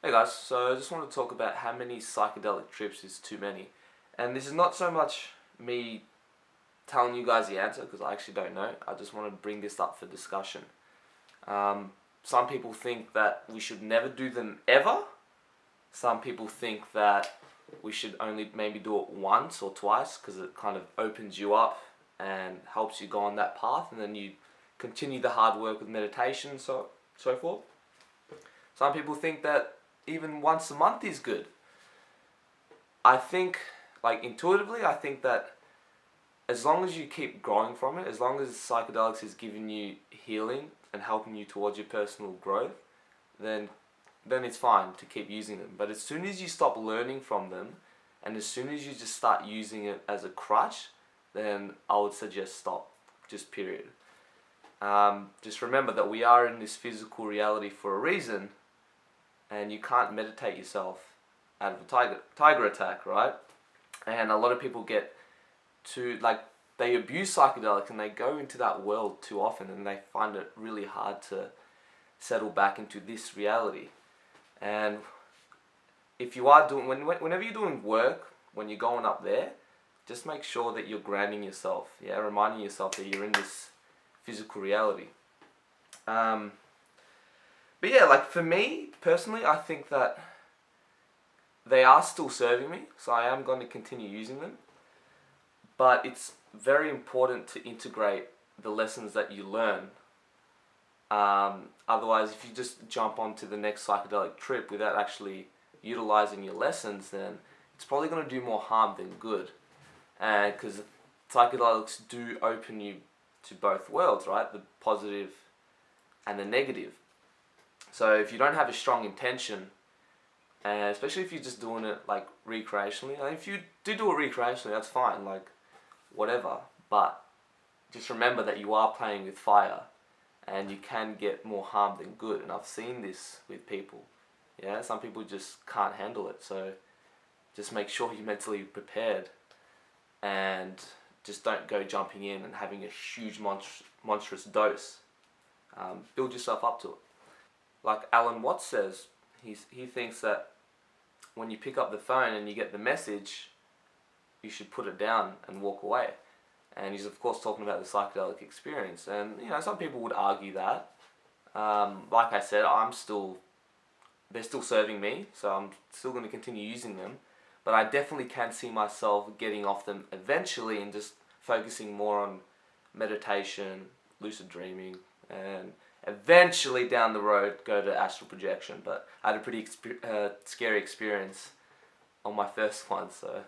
Hey guys, so I just want to talk about how many psychedelic trips is too many. And this is not so much me telling you guys the answer because I actually don't know. I just want to bring this up for discussion. Some people think that we should never do them ever. Some people think that we should only maybe do it once or twice because it kind of opens you up and helps you go on that path, and then you continue the hard work with meditation, so forth. Some people think that even once a month is good. I think, like intuitively, I think that as long as you keep growing from it, as long as psychedelics is giving you healing and helping you towards your personal growth, then it's fine to keep using them. But as soon as you stop learning from them, and as soon as you just start using it as a crutch, then I would suggest stop. Just period. Just remember that we are in this physical reality for a reason, and you can't meditate yourself out of a tiger attack, right? And a lot of people get to, like, they abuse psychedelics and they go into that world too often, and they find it really hard to settle back into this reality. And if you are doing, whenever you're doing work, when you're going up there, just make sure that you're grounding yourself, reminding yourself that you're in this physical reality. But yeah, like for me personally, I think that they are still serving me, so I am going to continue using them. But it's very important to integrate the lessons that you learn. Otherwise, if you just jump onto the next psychedelic trip without actually utilizing your lessons, then it's probably going to do more harm than good. And because psychedelics do open you to both worlds, right? The positive and the negative. So if you don't have a strong intention, and especially if you're just doing it like recreationally, and if you do it recreationally, that's fine, like whatever. But just remember that you are playing with fire, and you can get more harm than good. And I've seen this with people. Yeah, some people just can't handle it. So just make sure you're mentally prepared, and just don't go jumping in and having a huge monstrous dose. Build yourself up to it. Like Alan Watts says, he thinks that when you pick up the phone and you get the message, you should put it down and walk away. And he's of course talking about the psychedelic experience. And some people would argue that. Like I said, they're still serving me, so I'm still going to continue using them. But I definitely can see myself getting off them eventually and just focusing more on meditation, lucid dreaming, and eventually down the road go to astral projection. But I had a pretty scary experience on my first one, so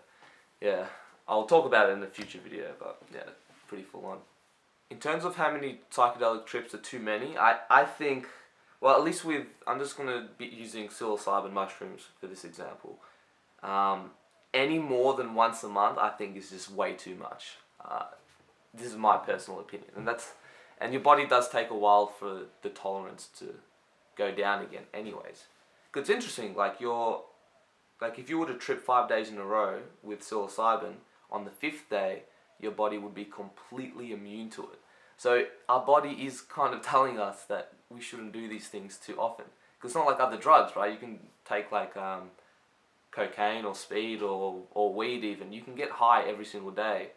yeah, I'll talk about it in a future video, but yeah, pretty full on. In terms of how many psychedelic trips are too many, I think, well, at least I'm just going to be using psilocybin mushrooms for this example. Any more than once a month, I think is just way too much. This is my personal opinion, and your body does take a while for the tolerance to go down again anyways. Because it's interesting, like if you were to trip 5 days in a row with psilocybin, on the 5th day, your body would be completely immune to it. So our body is kind of telling us that we shouldn't do these things too often. Because it's not like other drugs, right? You can take like cocaine or speed or weed even. You can get high every single day.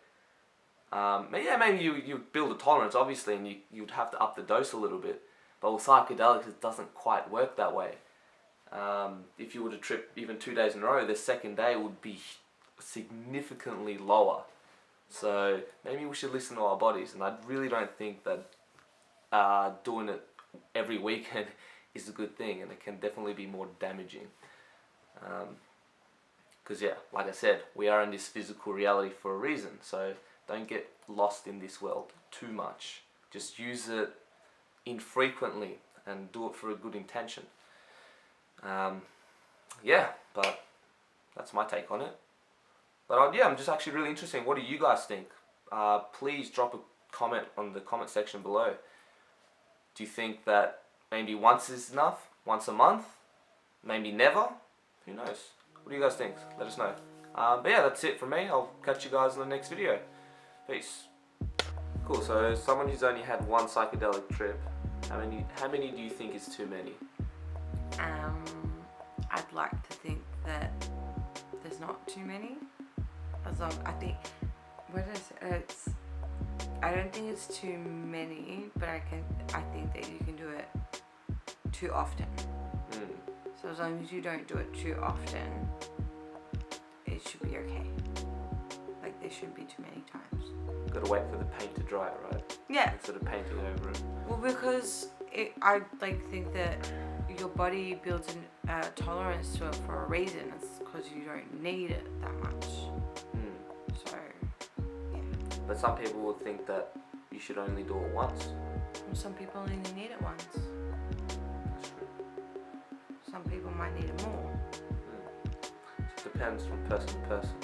Maybe you build a tolerance, obviously, and you'd have to up the dose a little bit. But with psychedelics, it doesn't quite work that way. If you were to trip even 2 days in a row, the second day would be significantly lower. So maybe we should listen to our bodies, and I really don't think that doing it every weekend is a good thing, and it can definitely be more damaging. Because like I said, we are in this physical reality for a reason, so don't get lost in this world too much. Just use it infrequently and do it for a good intention. But that's my take on it. But I'm just actually really interested. What do you guys think? Please drop a comment on the comment section below. Do you think that maybe once is enough? Once a month? Maybe never? Who knows? What do you guys think? Let us know. That's it from me. I'll catch you guys in the next video. Peace. Cool, so someone who's only had one psychedelic trip, how many do you think is too many? like to think that there's not too many. As long, I think, I don't think it's too many, but I think that you can do it too often. So as long as you don't do it too often, it should be okay. Like, there shouldn't be too many times. Gotta wait for the paint to dry, right? Yeah. Instead of painting over it. Well, because I think that your body builds a tolerance to it for a reason. It's because you don't need it that much. So, yeah. But some people would think that you should only do it once. Well, some people only need it once. That's true. Some people might need it more. It depends from person to person.